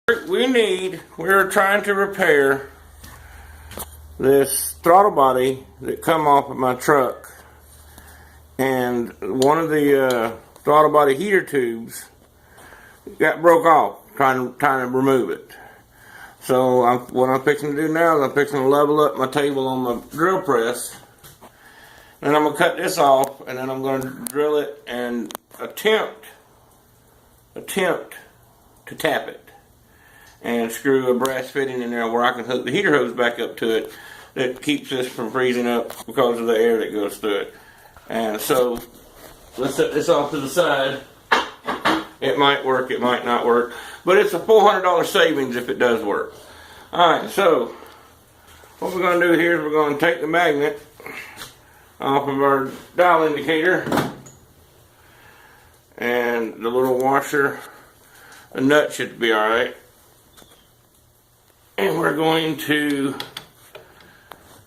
We're trying to repair this throttle body that come off of my truck, and one of the throttle body heater tubes got broke off trying to remove it. So what I'm fixing to do now is I'm fixing to level up my table on my drill press, and I'm going to cut this off, and then I'm going to drill it and attempt to tap it and screw a brass fitting in there where I can hook the heater hose back up to it that keeps this from freezing up because of the air that goes through it. And so let's set this off to the side. It might work, it might not work, but it's a $400 savings if it does work. Alright, so what we're going to do here is we're going to take the magnet off of our dial indicator and the little washer. A nut should be alright. And we're going to,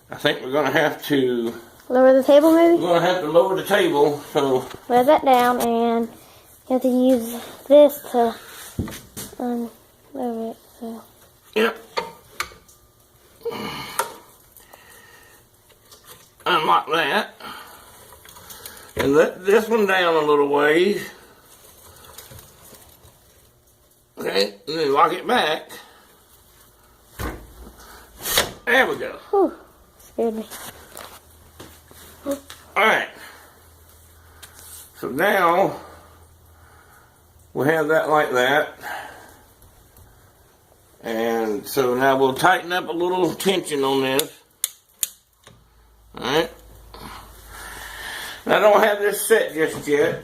I think we're going to have to lower the table, maybe? We're going to have to lower the table. So lower that down, and you have to use this to lower it. So. Yep. Unlock that. And let this one down a little ways. Okay, and then lock it back. There we go. Whew, scared me. Alright. So now we have that like that. And so now we'll tighten up a little tension on this. Alright. Now I don't have this set just yet.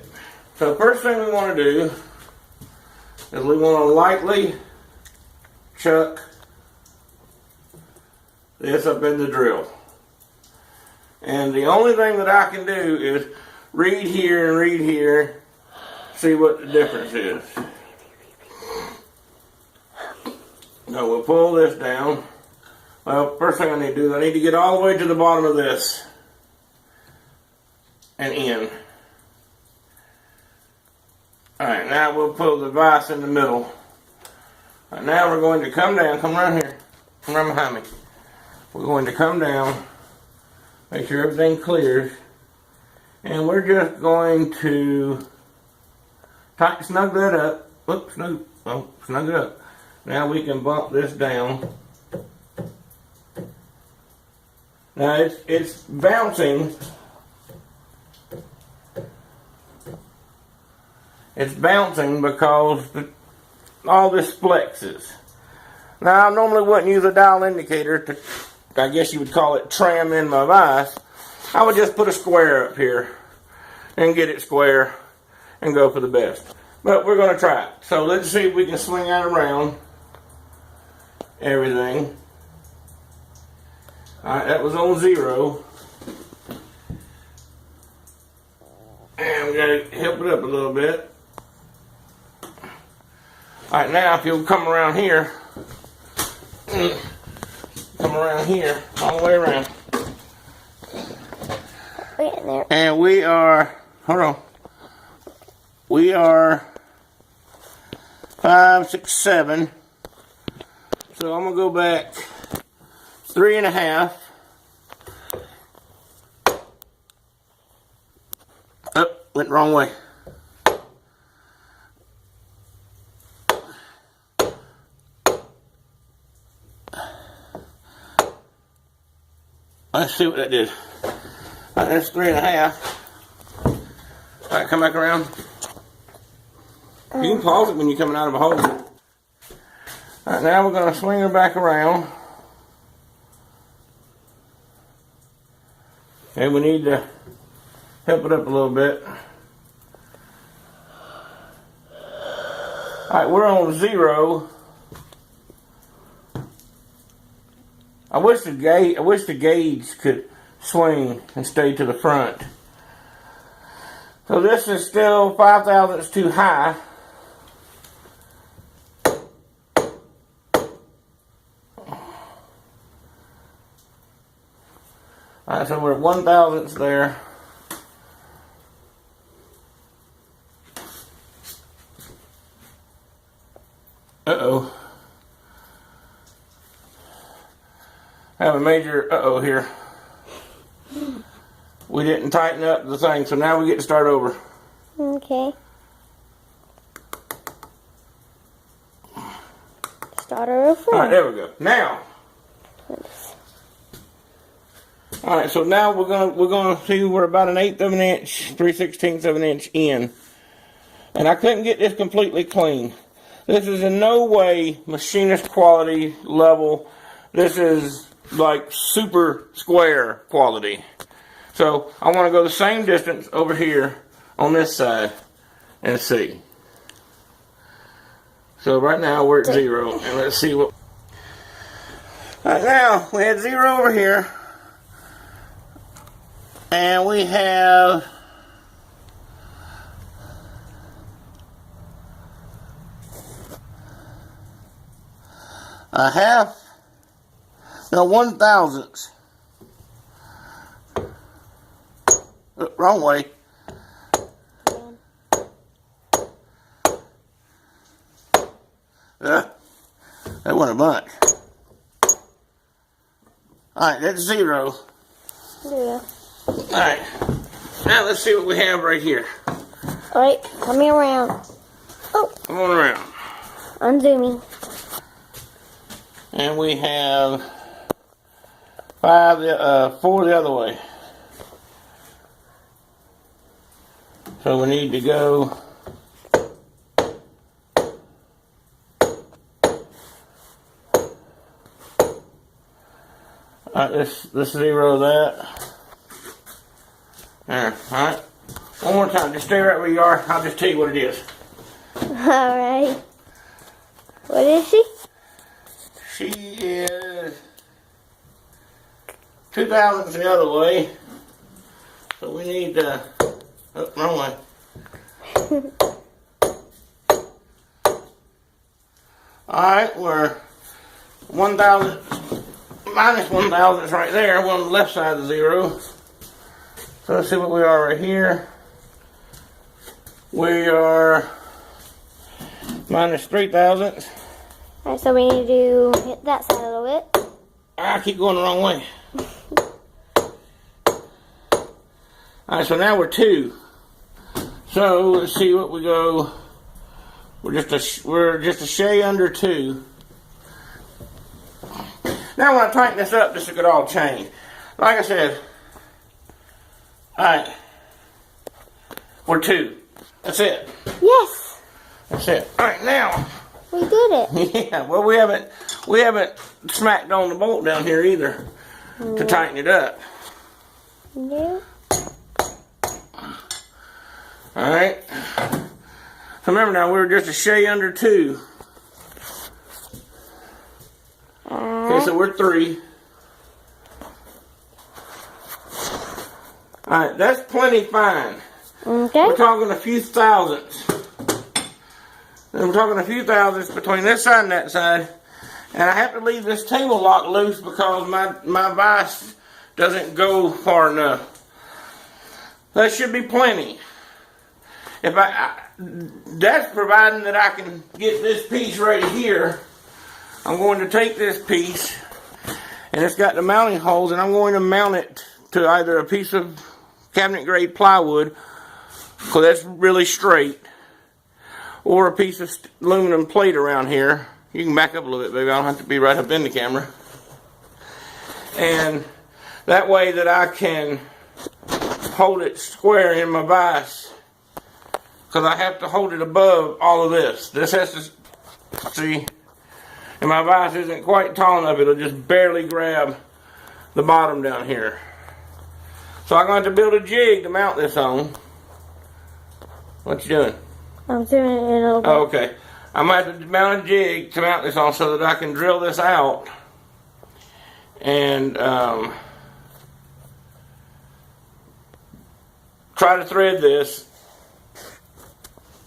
So the first thing we want to do is we want to lightly chuck this up in the drill. And the only thing that I can do is read here and read here, see what the difference is. Now we'll pull this down. Well, first thing I need to do is I need to get all the way to the bottom of this and in. Alright, now we'll pull the vise in the middle. Right, now we're going to come down, come around here, come around behind me. We're going to come down, make sure everything clears, and we're just going to snug that up. Oops, snug it up. Now we can bump this down. Now it's bouncing. It's bouncing because all this flexes. Now I normally wouldn't use a dial indicator to, I guess you would call it, tram in my vise. I would just put a square up here and get it square and go for the best. But we're going to try it. So let's see if we can swing that around everything. Alright, that was on 0. And we got to help it up a little bit. Alright, now if you'll come around here, all the way around. And we are, hold on, we are 5, 6, 7. So I'm going to go back 3.5. Oh, went the wrong way. Let's see what that did. Alright, that's 3.5. Alright, come back around. You can pause it when you're coming out of a hole. Alright, now we're going to swing her back around. Okay, we need to help it up a little bit. Alright, we're on 0. I wish the gauge could swing and stay to the front. So this is still 5 thousandths too high. Alright, so we're at 1 thousandths there. Uh-oh. have a major uh-oh here. We didn't tighten up the thing, so now we get to start over. Okay. Start over. Alright, there we go. Now. Alright, so now we're gonna see we're about 1/8 of an inch, 3/16 of an inch in. And I couldn't get this completely clean. This is in no way machinist quality level. This is like super square quality. So I want to go the same distance over here on this side and see. So right now we're at 0, and let's see what. Right now we had 0 over here, and we have a half, no, 1/1000th. Wrong way. That wasn't a bunch. Alright, that's 0. Yeah. Alright, now let's see what we have right here. Alright, coming around. Oh, Come on around. unzooming. And we have 4 the other way. So we need to go let's 0 that. There, alright. One more time, just stay right where you are. I'll just tell you what it is. Alright. What is she? She is 2/1000 the other way. So we need to, oh, wrong way. Alright, we're 1/1000, minus 1/1000 right there. We're on the left side of the 0. So let's see what we are right here. We are minus 3/1000. Alright, so we need to hit that side a little bit. I keep going the wrong way. Alright, so now we're 2. So let's see what we go. We're just a shade under 2. Now when I tighten this up, this could all change. Like I said, alright, we're 2. That's it. Yes, That's it. Alright, now. we did it. Yeah, well we haven't smacked on the bolt down here either to tighten it up. Yeah. Alright. So remember now, we were just a shade under 2. Okay, so we're 3. Alright, that's plenty fine. Okay. We're talking a few thousandths. And we're talking a few thousandths between this side and that side. And I have to leave this table lock loose because my vise doesn't go far enough. That should be plenty. If that's providing that I can get this piece right here. I'm going to take this piece, and it's got the mounting holes, and I'm going to mount it to either a piece of cabinet grade plywood, because that's really straight, or a piece of aluminum plate around here. You can back up a little bit, baby. I don't have to be right up in the camera. And that way that I can hold it square in my vise, because I have to hold it above all of this. This has to, see, and my vise isn't quite tall enough, it'll just barely grab the bottom down here. So I'm going to have to build a jig to mount this on. What you doing? I'm zooming in a little bit. Oh, okay. I'm going to have to mount a jig to mount this on so that I can drill this out and try to thread this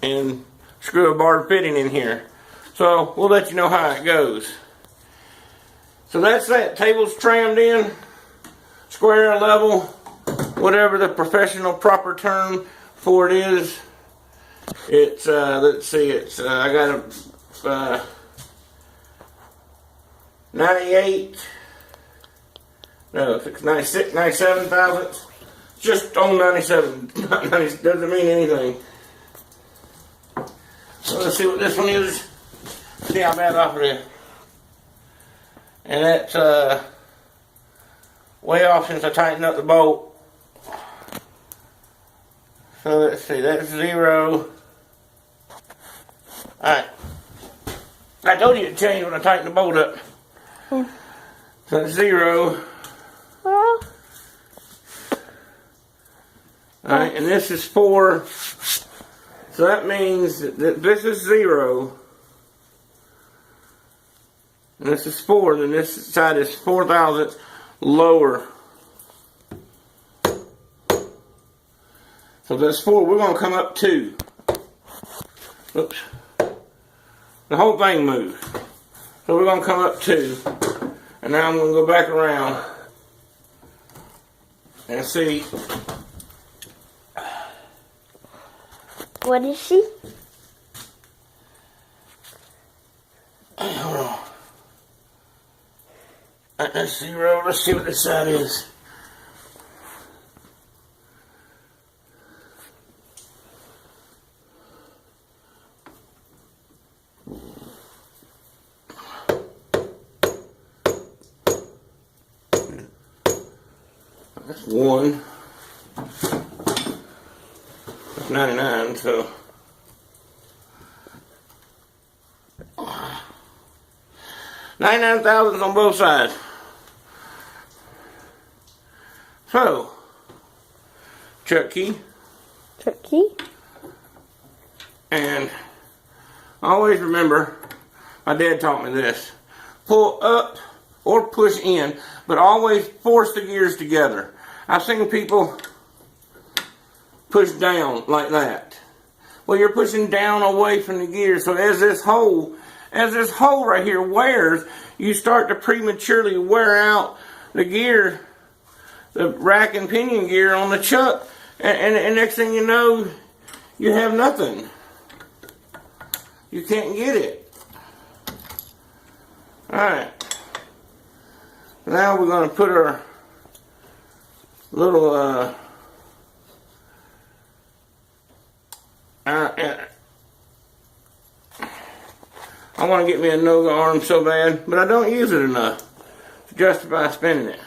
and screw a barred fitting in here. So we'll let you know how it goes. So that's that. Table's trammed in, square, level, whatever the professional proper term for it is. It's let's see, it's I got a 98 No, if it's 96, 97 thousandths, just on 97. 90, doesn't mean anything. So let's see what this one is. See how bad off it is. And that's way off since I tightened up the bolt. So let's see, that's 0. Alright. I told you to change when I tightened the bolt up. Yeah. So that's 0. Well. Alright, and this is 4. So that means that this is 0. And this is 4. Then this side is 4 thousandths lower. So that's 4. We're going to come up 2. Oops. The whole thing moved. So we're going to come up 2. And now I'm going to go back around and see. What is she? Hold on. That's 0. Let's see what this side is. That's 1. That's 99, so 99 thousandths on both sides. So, chuck key. Chuck key. And always remember, my dad taught me this. Pull up or push in, but always force the gears together. I've seen people push down like that. Well, you're pushing down away from the gears, so as this hole right here wears, you start to prematurely wear out the gear, the rack and pinion gear on the chuck, and next thing you know, you have nothing. You can't get it. Alright. Now we're going to put our little I want to get me a Noga arm so bad, but I don't use it enough to justify spending it.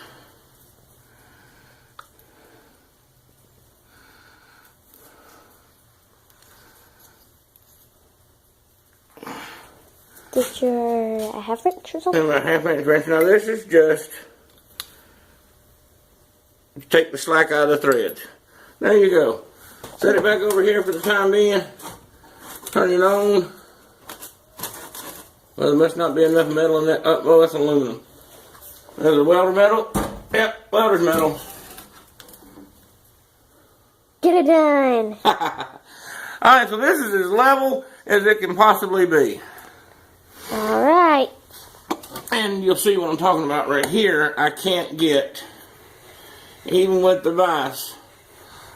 Get your half inch or something? And my half inch wrench. Now this is just take the slack out of the threads. There you go. Set it back over here for the time being. Turn it on. Well, there must not be enough metal in that. Oh, that's aluminum. There's a welder metal. Yep, welder's metal. Get it done. Alright, so this is as level as it can possibly be. Alright. And you'll see what I'm talking about right here. I can't get, even with the vise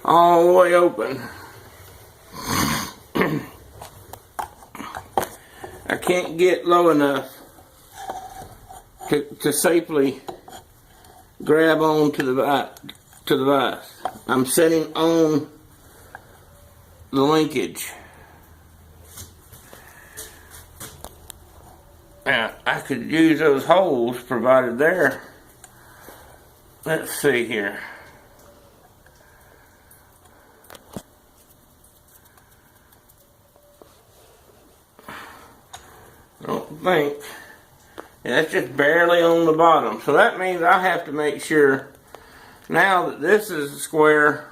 all the way open, I can't get low enough to safely grab on to the vise. I'm setting on the linkage. Now, I could use those holes provided there. Let's see here. I don't think. Yeah, that's just barely on the bottom. So that means I have to make sure now that this is square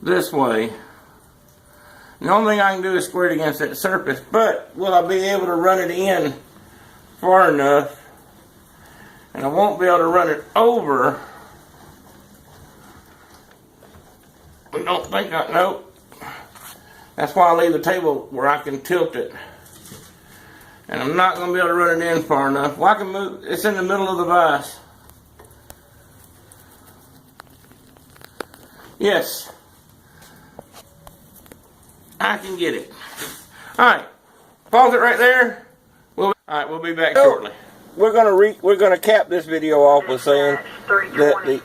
this way. The only thing I can do is square it against that surface, but will I be able to run it in far enough? And I won't be able to run it over. I don't think I, nope. That's why I leave the table where I can tilt it. And I'm not going to be able to run it in far enough. Well, I can move, it's in the middle of the vise. Yes. I can get it. Alright. Pause it right there. Alright, we'll be back shortly. we're gonna cap this video off with saying that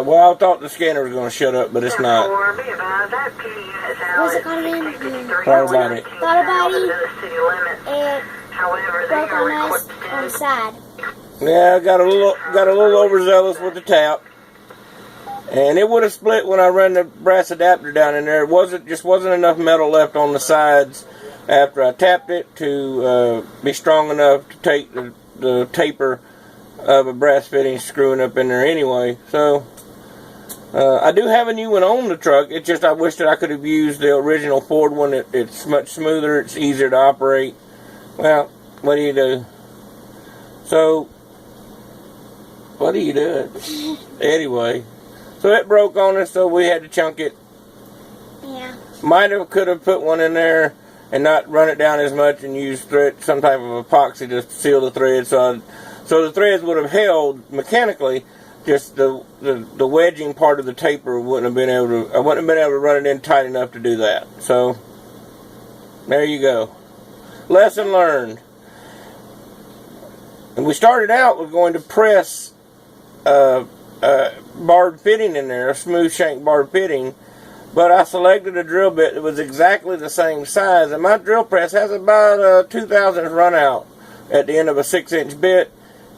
well, I thought the scanner was gonna shut up, but it's not. What's it called again? Throttle body. Throttle body. It broke on us on the side. Yeah, I got a little overzealous with the tap, and it would have split when I ran the brass adapter down in there. It just wasn't enough metal left on the sides after I tapped it to be strong enough to take the taper of a brass fitting screwing up in there anyway. So I do have a new one on the truck. It's just I wish that I could have used the original Ford one. It's much smoother. It's easier to operate. Well, what do you do? So, what are you doing? Anyway, so it broke on us, so we had to chunk it. Yeah. Could have put one in there and not run it down as much and use some type of epoxy to seal the threads. So the threads would have held mechanically. Just the wedging part of the taper I wouldn't have been able to run it in tight enough to do that. So there you go. Lesson learned. And we started out with going to press barred fitting in there, a smooth shank barred fitting, but I selected a drill bit that was exactly the same size, and my drill press has about a 2/1000 run out at the end of a 6-inch bit,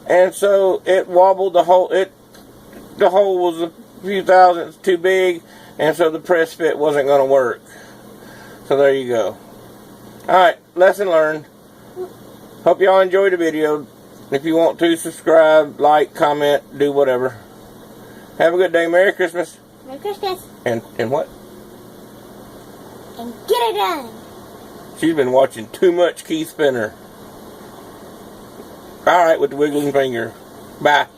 and so it wobbled the hole. The hole was a few thousandths too big, and so the press fit wasn't going to work. So there you go. Alright, lesson learned. Hope y'all enjoyed the video. If you want to, subscribe, like, comment, do whatever. Have a good day. Merry Christmas. Merry Christmas. And what? And get it done. She's been watching too much Keith Spinner. Alright, with the wiggling finger. Bye.